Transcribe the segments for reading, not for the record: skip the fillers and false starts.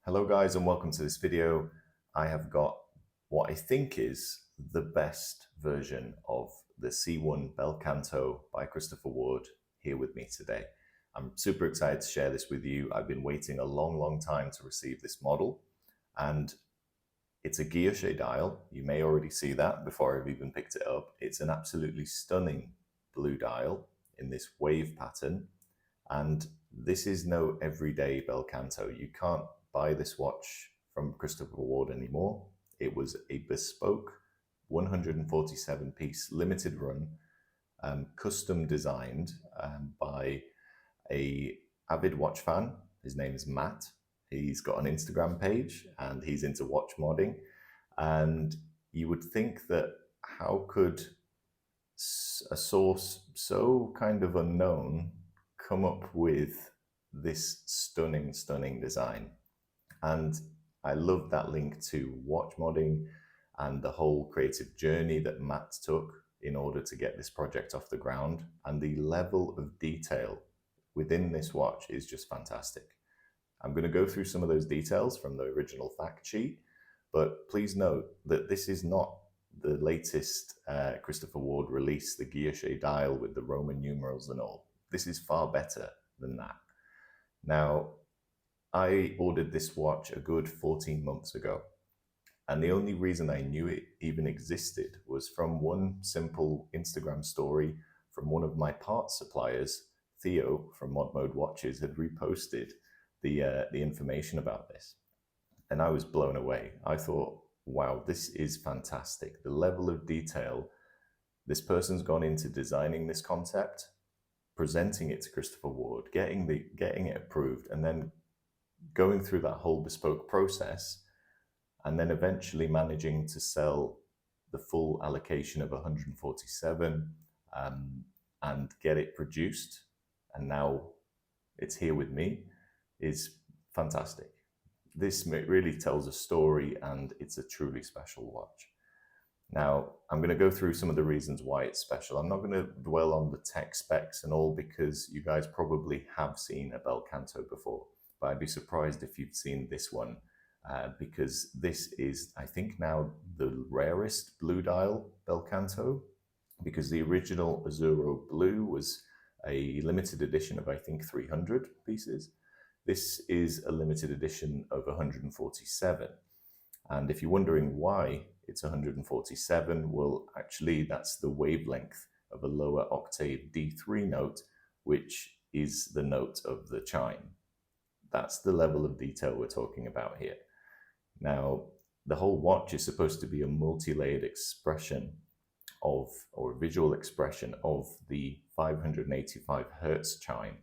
Hello guys and welcome to this video. I have got what I think is the best version of the C1 Bel Canto by Christopher Ward here with me today. I'm super excited to share this with you. I've been waiting a long time to receive this model, and it's a guilloche dial. You may already see that before I've even picked it up. It's an absolutely stunning blue dial in this wave pattern, and this is no everyday Bel Canto. You can't buy this watch from Christopher Ward anymore. It was a bespoke 147 piece limited run, custom designed by a avid watch fan. His name is Matt. He's got an Instagram page and he's into watch modding. And you would think that how could a source so kind of unknown come up with this stunning design? And I love that link to watch modding and the whole creative journey that Matt took in order to get this project off the ground. And the level of detail within this watch is just fantastic. I'm going to go through some of those details from the original fact sheet, but please note that this is not the latest Christopher Ward release, the guilloche dial with the Roman numerals and all. This is far better than that. Now, I ordered this watch a good 14 months ago, and the only reason I knew it even existed was from one simple Instagram story from one of my parts suppliers. Theo from Mod Mode Watches had reposted the information about this, and I was blown away. I thought, wow, this is fantastic. The level of detail this person's gone into designing this concept, presenting it to Christopher Ward, getting it approved, and then going through that whole bespoke process, and then eventually managing to sell the full allocation of 147 and get it produced, and now it's here with me, is fantastic. This really tells a story, and it's a truly special watch. Now, I'm going to go through some of the reasons why it's special. I'm not going to dwell on the tech specs and all, because you guys probably have seen a Bel Canto before. But I'd be surprised if you've seen this one, because this is, I think, now the rarest blue dial Bel Canto, because the original Azzurro Blue was a limited edition of, I think, 300 pieces. This is a limited edition of 147. And if you're wondering why it's 147, well, actually, that's the wavelength of a lower octave D3 note, which is the note of the chime. That's the level of detail we're talking about here. Now, the whole watch is supposed to be a multi-layered expression of, or visual expression of, the 585 Hertz chime,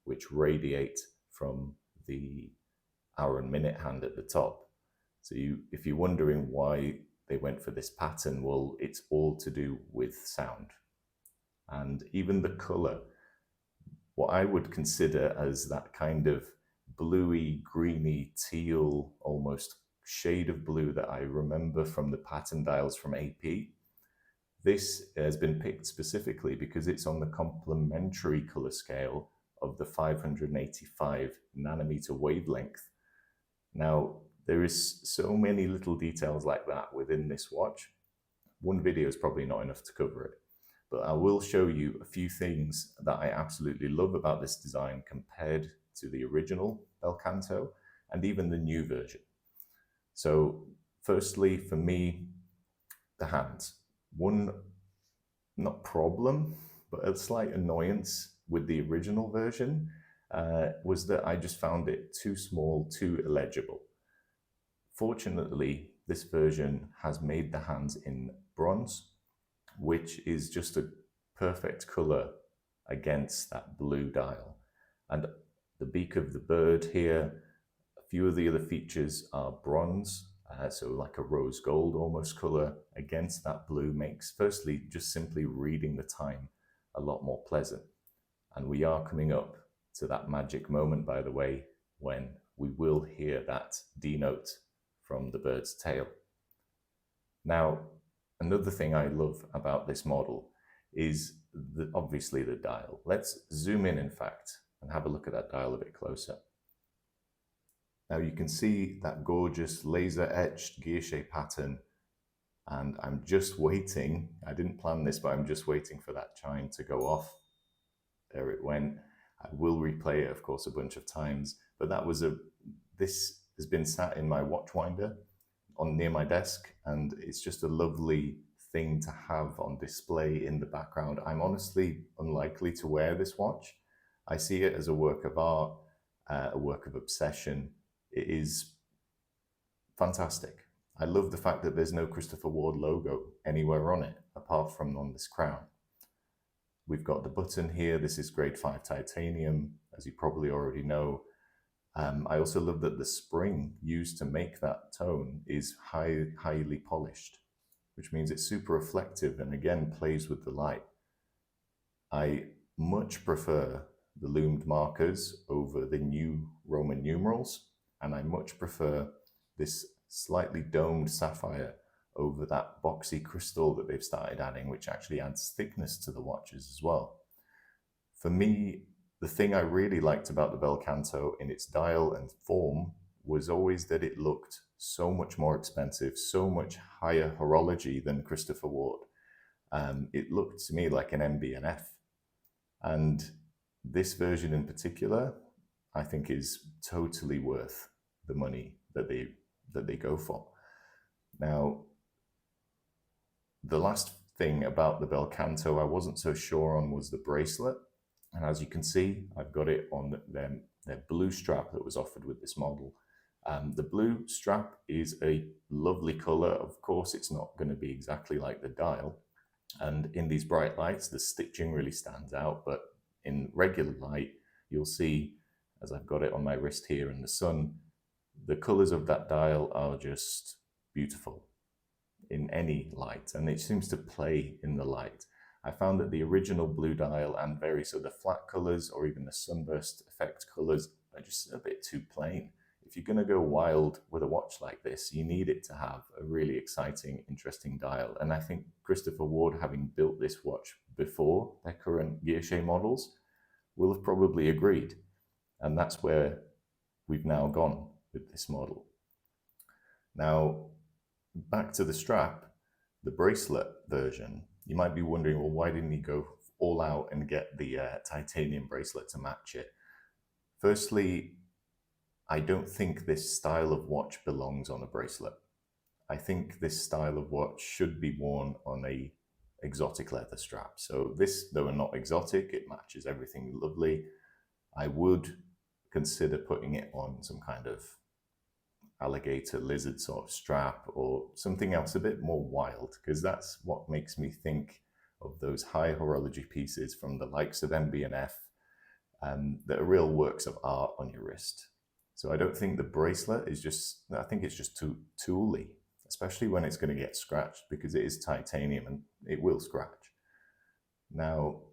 which radiate from the hour and minute hand at the top. So if you're wondering why they went for this pattern, well, it's all to do with sound. And even the color, what I would consider as that kind of bluey, greeny, teal, almost shade of blue that I remember from the pattern dials from AP. This has been picked specifically because it's on the complementary color scale of the 585 nanometer wavelength. Now, there is so many little details like that within this watch. One video is probably not enough to cover it, but I will show you a few things that I absolutely love about this design compared to the original Bel Canto and even the new version. So firstly, for me, the hands. One, not problem, but a slight annoyance with the original version was that I just found it too small, too illegible. Fortunately, this version has made the hands in bronze, which is just a perfect color against that blue dial. And the beak of the bird here, a few of the other features are bronze, so like a rose gold almost color against that blue makes, firstly, just simply reading the time a lot more pleasant. And we are coming up to that magic moment, by the way, when we will hear that D note from the bird's tail. Now, another thing I love about this model is obviously the dial. Let's zoom in fact, and have a look at that dial a bit closer. Now you can see that gorgeous laser etched guilloche pattern, and I'm just waiting. I didn't plan this, but I'm just waiting for that chime to go off. There it went. I will replay it, of course, a bunch of times, but this has been sat in my watch winder near my desk, and it's just a lovely thing to have on display in the background. I'm honestly unlikely to wear this watch. I see it as a work of art, a work of obsession. It is fantastic. I love the fact that there's no Christopher Ward logo anywhere on it, apart from on this crown. We've got the button here. This is grade 5 titanium, as you probably already know. I also love that the spring used to make that tone is highly polished, which means it's super reflective and again plays with the light. I much prefer the loomed markers over the new Roman numerals, and I much prefer this slightly domed sapphire over that boxy crystal that they've started adding, which actually adds thickness to the watches as well. For me, the thing I really liked about the Bel Canto in its dial and form was always that it looked so much more expensive, so much higher horology than Christopher Ward. It looked to me like an MB&F. And this version in particular, I think is totally worth the money that they go for. Now, the last thing about the Bel Canto I wasn't so sure on was the bracelet. And as you can see, I've got it on their blue strap that was offered with this model. The blue strap is a lovely color. Of course, it's not going to be exactly like the dial. And in these bright lights, the stitching really stands out. But in regular light, you'll see, as I've got it on my wrist here in the sun, the colors of that dial are just beautiful in any light. And it seems to play in the light. I found that the original blue dial and so the flat colors or even the sunburst effect colors are just a bit too plain. If you're going to go wild with a watch like this, you need it to have a really exciting, interesting dial. And I think Christopher Ward, having built this watch before their current guilloche models, will have probably agreed. And that's where we've now gone with this model. Now, back to the strap, the bracelet version. You might be wondering, well, why didn't he go all out and get the titanium bracelet to match it? Firstly, I don't think this style of watch belongs on a bracelet. I think this style of watch should be worn on a exotic leather strap. So this, though not exotic, it matches everything lovely. I would consider putting it on some kind of alligator lizard sort of strap or something else a bit more wild, because that's what makes me think of those high horology pieces from the likes of MB&F that are real works of art on your wrist. So I don't think the bracelet is I think it's just too tooly, especially when it's going to get scratched, because it is titanium and it will scratch. Now,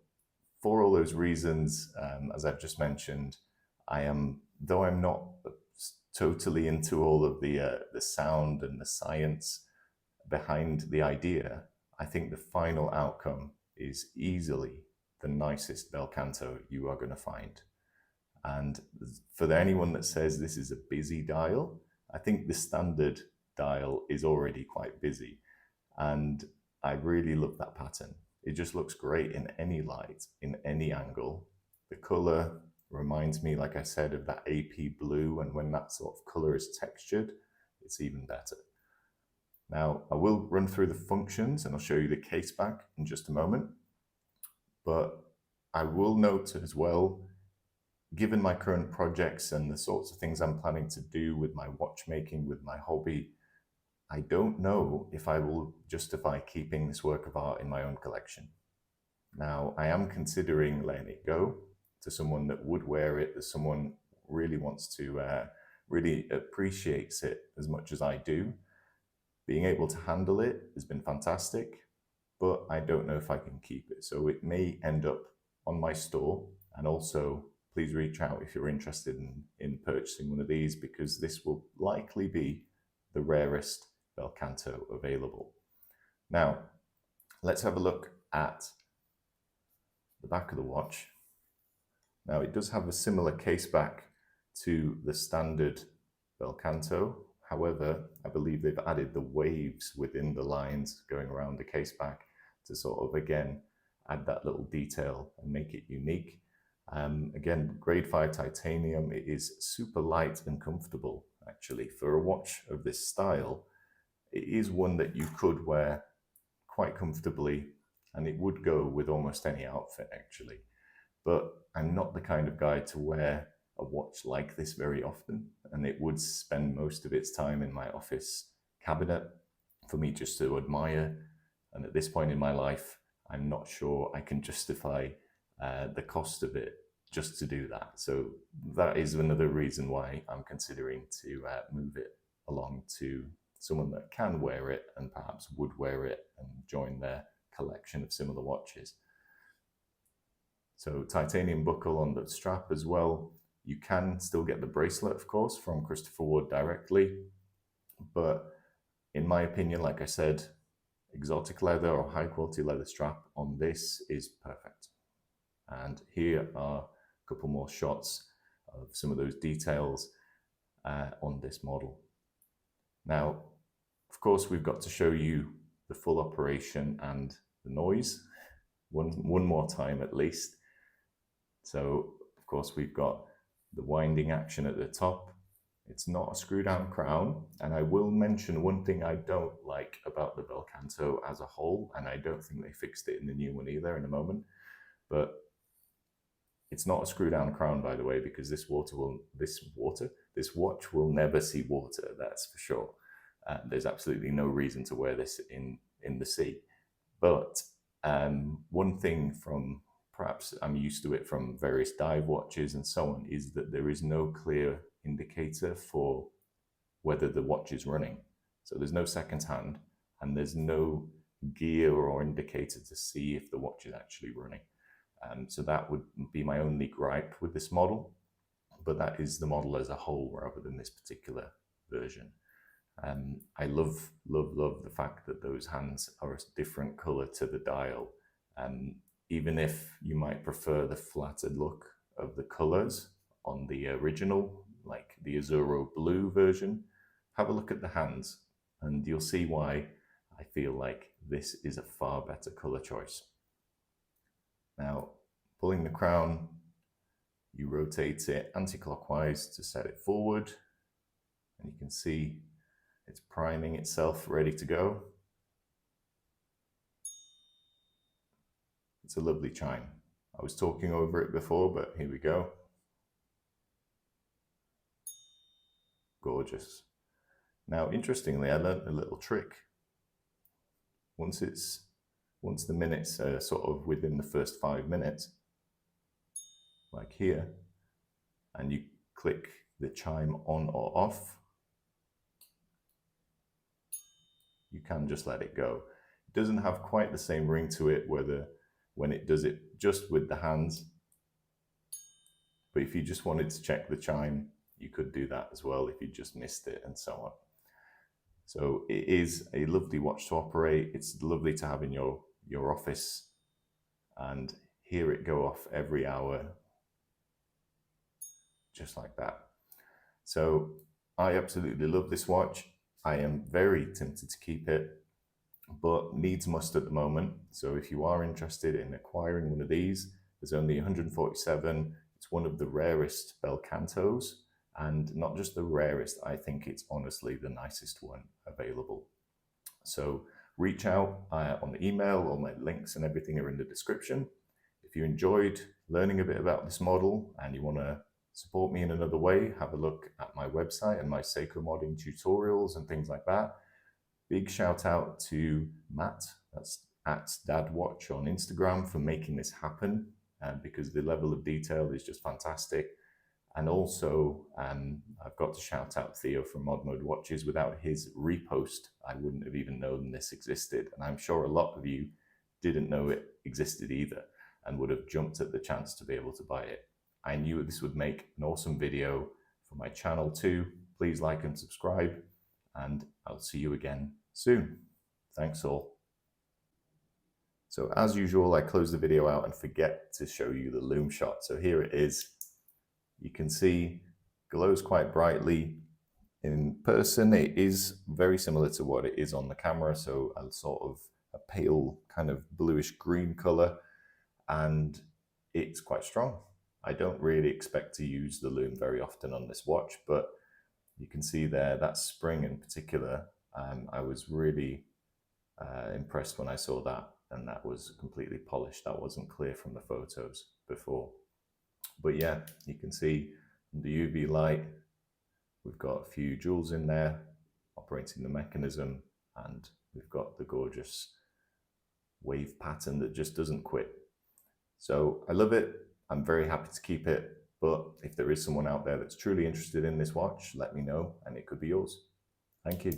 for all those reasons, as I've just mentioned, though I'm not totally into all of the sound and the science behind the idea, I think the final outcome is easily the nicest Bel Canto you are going to find. And for anyone that says this is a busy dial, I think the standard dial is already quite busy. And I really love that pattern. It just looks great in any light, in any angle. The color reminds me, like I said, of that AP blue, and when that sort of color is textured, it's even better. Now, I will run through the functions and I'll show you the Caseback in just a moment, but I will note as well, given my current projects and the sorts of things I'm planning to do with my watchmaking, with my hobby, I don't know if I will justify keeping this work of art in my own collection. Now, I am considering letting it go to someone that would wear it, that someone really wants to, really appreciates it as much as I do. Being able to handle it has been fantastic, but I don't know if I can keep it. So it may end up on my store. And also, please reach out if you're interested in purchasing one of these, because this will likely be the rarest Bel Canto available. Now, let's have a look at the back of the watch. Now, it does have a similar case back to the standard Bel Canto. However, I believe they've added the waves within the lines going around the caseback to sort of, again, add that little detail and make it unique. Again, grade 5 titanium, it is super light and comfortable, actually. For a watch of this style, it is one that you could wear quite comfortably, and it would go with almost any outfit, actually. But I'm not the kind of guy to wear a watch like this very often, and it would spend most of its time in my office cabinet for me just to admire. And at this point in my life, I'm not sure I can justify the cost of it just to do that. So that is another reason why I'm considering to move it along to someone that can wear it and perhaps would wear it and join their collection of similar watches. So titanium buckle on the strap as well. You can still get the bracelet, of course, from Christopher Ward directly. But in my opinion, like I said, exotic leather or high quality leather strap on this is perfect. And here are a couple more shots of some of those details on this model. Now, of course, we've got to show you the full operation and the noise one more time at least. So, of course, we've got the winding action at the top. It's not a screw down crown. And I will mention one thing I don't like about the Bel Canto as a whole, and I don't think they fixed it in the new one either in a moment, but it's not a screw down crown, by the way, because this watch will never see water, that's for sure. There's absolutely no reason to wear this in the sea. But one thing from, perhaps I'm used to it from various dive watches and so on, is that there is no clear indicator for whether the watch is running. So there's no second hand, and there's no gear or indicator to see if the watch is actually running. So that would be my only gripe with this model, but that is the model as a whole rather than this particular version. I love the fact that those hands are a different color to the dial. Even if you might prefer the flattered look of the colors on the original, like the Azzurro blue version, have a look at the hands and you'll see why I feel like this is a far better color choice. Now, pulling the crown, you rotate it anti-clockwise to set it forward, and you can see it's priming itself, ready to go. It's a lovely chime. I was talking over it before, but here we go. Gorgeous. Now, interestingly, I learned a little trick. Once the minutes are sort of within the first 5 minutes, like here, and you click the chime on or off, you can just let it go. It doesn't have quite the same ring to it when it does it just with the hands, but if you just wanted to check the chime, you could do that as well if you just missed it and so on. So it is a lovely watch to operate. It's lovely to have in your office and hear it go off every hour, just like that. So I absolutely love this watch. I am very tempted to keep it, but needs must at the moment. So if you are interested in acquiring one of these, there's only 147. It's one of the rarest Bel Cantos, and not just the rarest, I think it's honestly the nicest one available. So reach out on the email. All my links and everything are in the description. If you enjoyed learning a bit about this model and you want to support me in another way, have a look at my website and my Seiko modding tutorials and things like that. Big shout out to Matt, that's at dadwatch on Instagram, for making this happen, because the level of detail is just fantastic. And also, I've got to shout out Theo from Mod Mode Watches. Without his repost, I wouldn't have even known this existed. And I'm sure a lot of you didn't know it existed either and would have jumped at the chance to be able to buy it. I knew this would make an awesome video for my channel too. Please like and subscribe, and I'll see you again soon. Thanks all. So as usual, I close the video out and forget to show you the Lume shot. So here it is. You can see glows quite brightly. In person, it is very similar to what it is on the camera, so a sort of a pale kind of bluish green color, and it's quite strong. I don't really expect to use the Lume very often on this watch, but you can see there that spring in particular, I was really impressed when I saw that, and that was completely polished. That wasn't clear from the photos before. But yeah, you can see the UV light, we've got a few jewels in there operating the mechanism, and we've got the gorgeous wave pattern that just doesn't quit. So I love it. I'm very happy to keep it. But if there is someone out there that's truly interested in this watch, let me know and it could be yours. Thank you.